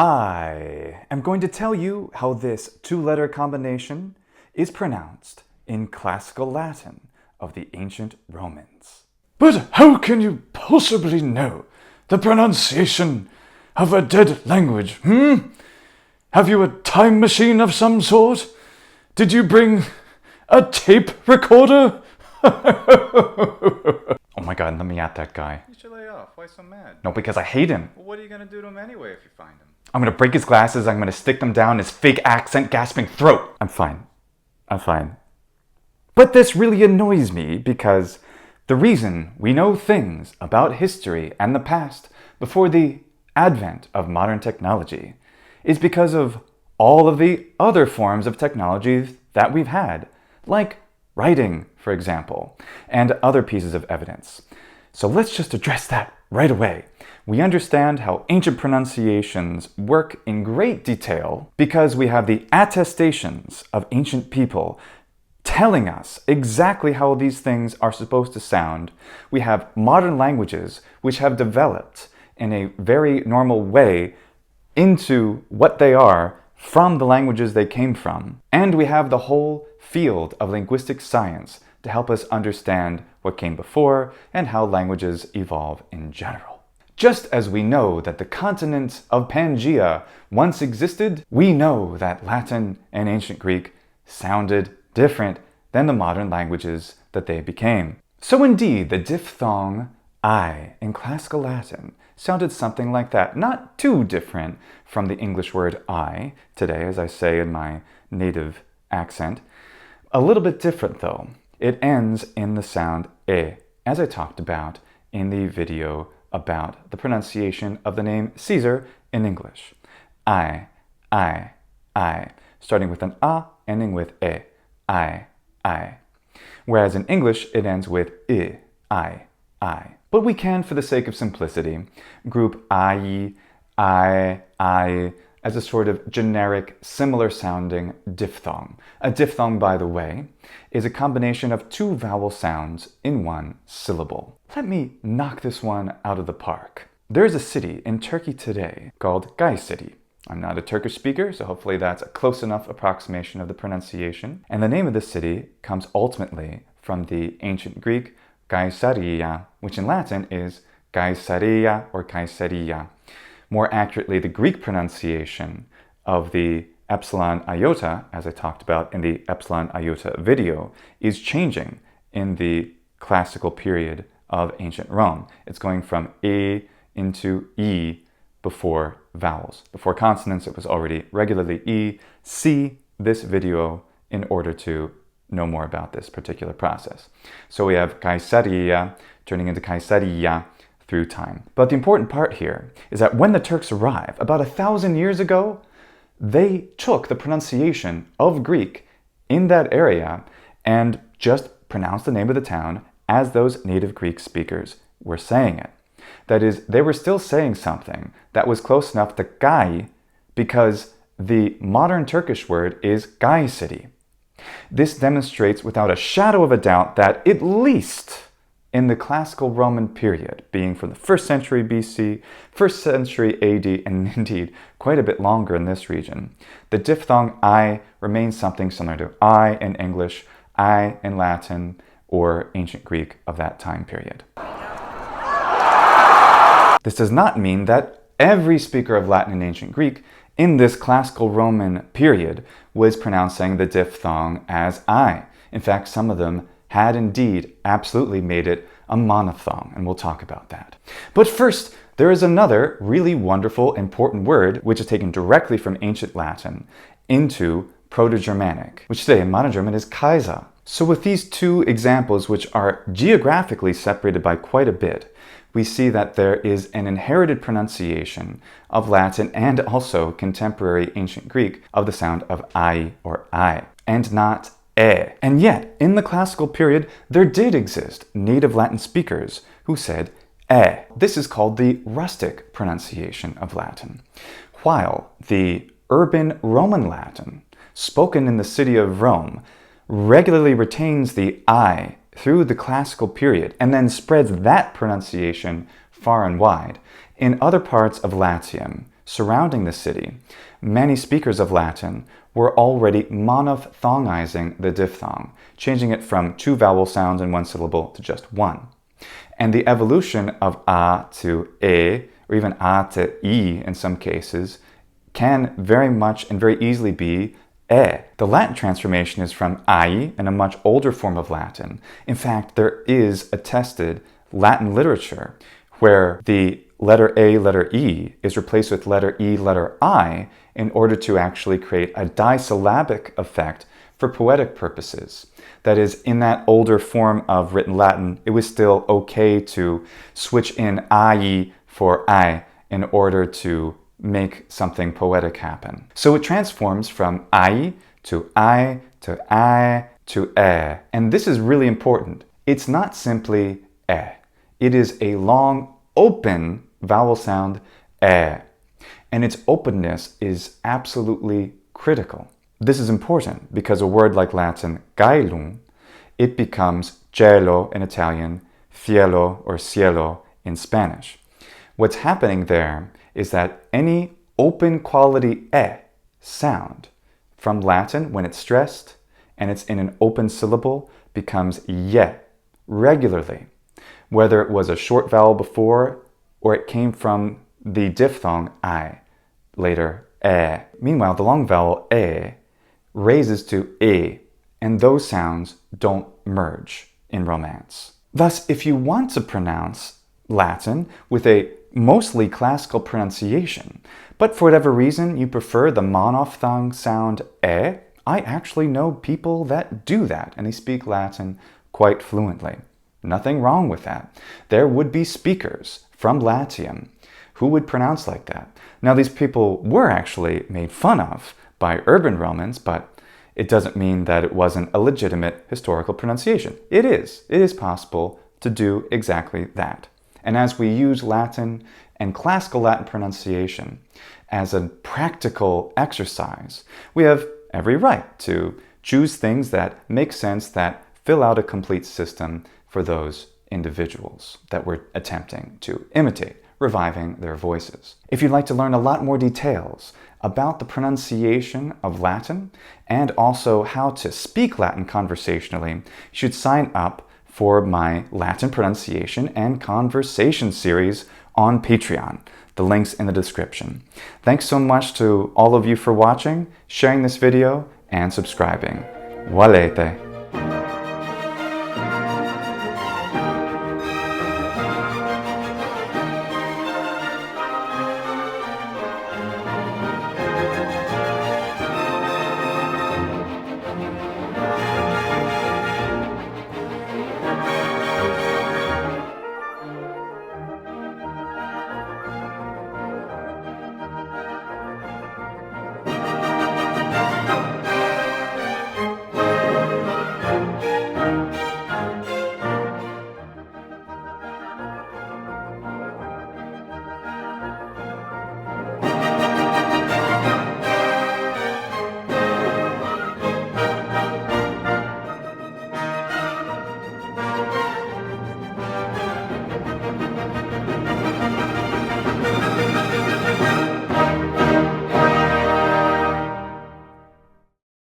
I am going to tell you how this two-letter combination is pronounced in classical Latin of the ancient Romans. But how can you possibly know the pronunciation of a dead language, Have you a time machine of some sort? Did you bring a tape recorder? Oh my god, let me at that guy. You should lay off. Why so mad? No, because I hate him. Well, what are you going to do to him anyway if you find him? I'm gonna break his glasses, I'm gonna stick them down his fake accent gasping throat. I'm fine. But this really annoys me because the reason we know things about history and the past before the advent of modern technology is because of all of the other forms of technology that we've had, like writing, for example, and other pieces of evidence. So let's just address that right away. We understand how ancient pronunciations work in great detail because we have the attestations of ancient people telling us exactly how these things are supposed to sound. We have modern languages which have developed in a very normal way into what they are from the languages they came from. And we have the whole field of linguistic science to help us understand what came before and how languages evolve in general. Just as we know that the continent of Pangaea once existed, we know that Latin and ancient Greek sounded different than the modern languages that they became. So indeed, the diphthong I in classical Latin sounded something like that. Not too different from the English word I today, as I say in my native accent. A little bit different though. It ends in the sound E, as I talked about in the video about the pronunciation of the name Caesar in English. I, starting with an A, ending with E, I. Whereas in English, it ends with I. But we can, for the sake of simplicity, group I as a sort of generic, similar sounding diphthong. A diphthong, by the way, is a combination of two vowel sounds in one syllable. Let me knock this one out of the park. There's a city in Turkey today called XIII. I'm not a Turkish speaker, so hopefully that's a close enough approximation of the pronunciation. And the name of the city comes ultimately from the ancient Greek Kaisaria, which in Latin is Kaisaria or Kaisaria. More accurately, the Greek pronunciation of the epsilon iota, as I talked about in the epsilon iota video, is changing in the classical period of ancient Rome. It's going from A into E before vowels. Before consonants, it was already regularly E. See this video in order to know more about this particular process. So we have Kaisaria turning into Kaisaria through time. But the important part here is that when the Turks arrived, about 1,000 years ago, they took the pronunciation of Greek in that area and just pronounced the name of the town as those native Greek speakers were saying it. That is, they were still saying something that was close enough to Gai because the modern Turkish word is Kayseri. This demonstrates without a shadow of a doubt that at least in the classical Roman period, being from the 1st century BC, 1st century AD, and indeed quite a bit longer in this region, the diphthong I remains something similar to I in English, I in Latin, or ancient Greek of that time period. This does not mean that every speaker of Latin and ancient Greek in this classical Roman period was pronouncing the diphthong as I. In fact, some of them had indeed absolutely made it a monophthong, and we'll talk about that. But first, there is another really wonderful, important word which is taken directly from ancient Latin into Proto-Germanic, which today in modern German is Kaiser. So with these two examples, which are geographically separated by quite a bit, we see that there is an inherited pronunciation of Latin and also contemporary ancient Greek of the sound of I or I, and not E. And yet, in the classical period, there did exist native Latin speakers who said E. This is called the rustic pronunciation of Latin, while the urban Roman Latin, spoken in the city of Rome, regularly retains the I through the classical period and then spreads that pronunciation far and wide. In other parts of Latium, surrounding the city, many speakers of Latin were already monophthongizing the diphthong, changing it from 2 vowel sounds in 1 syllable to just 1. And the evolution of a to e, or even a to I in some cases, can very much and very easily be e. The Latin transformation is from ai, in a much older form of Latin. In fact, there is attested Latin literature where the letter A, letter E is replaced with letter E, letter I in order to actually create a disyllabic effect for poetic purposes. That is, in that older form of written Latin, it was still okay to switch in ai for I in order to make something poetic happen. So it transforms from I to I to I to e. And this is really important. It's not simply e. It is a long, open vowel sound e. And its openness is absolutely critical. This is important because a word like Latin caelum, it becomes cielo in Italian, cielo or cielo in Spanish. What's happening there is that any open quality e sound from Latin, when it's stressed and it's in an open syllable, becomes ye regularly, whether it was a short vowel before or it came from the diphthong I, later e. Meanwhile, the long vowel e raises to e, and those sounds don't merge in Romance. Thus, if you want to pronounce Latin with a mostly classical pronunciation, but for whatever reason you prefer the monophthong sound e, I actually know people that do that, and they speak Latin quite fluently. Nothing wrong with that. There would be speakers from Latium who would pronounce like that. Now, these people were actually made fun of by urban Romans, but it doesn't mean that it wasn't a legitimate historical pronunciation. It is. It is possible to do exactly that. And as we use Latin and classical Latin pronunciation as a practical exercise, we have every right to choose things that make sense, that fill out a complete system for those individuals that we're attempting to imitate, reviving their voices. If you'd like to learn a lot more details about the pronunciation of Latin and also how to speak Latin conversationally, you should sign up for my Latin pronunciation and conversation series on Patreon. The link's in the description. Thanks so much to all of you for watching, sharing this video, and subscribing. Valete!